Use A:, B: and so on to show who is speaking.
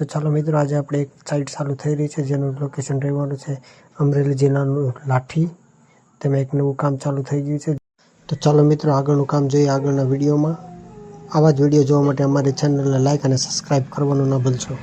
A: તો ચાલો મિત્રો, આજે આપણે એક સાઇટ ચાલુ થઈ રહી છે જેનું લોકેશન રહેવાનું છે અમરેલી જિલ્લાનું લાઠી. તેમાં એક નવું કામ ચાલુ થઈ ગયું છે. તો ચાલો મિત્રો, આગળનું કામ જોઈએ આગળના વિડીયોમાં. આવા જ વિડીયો જોવા માટે અમારી ચેનલને લાઇક અને સબસ્ક્રાઈબ કરવાનું ન ભૂલશો.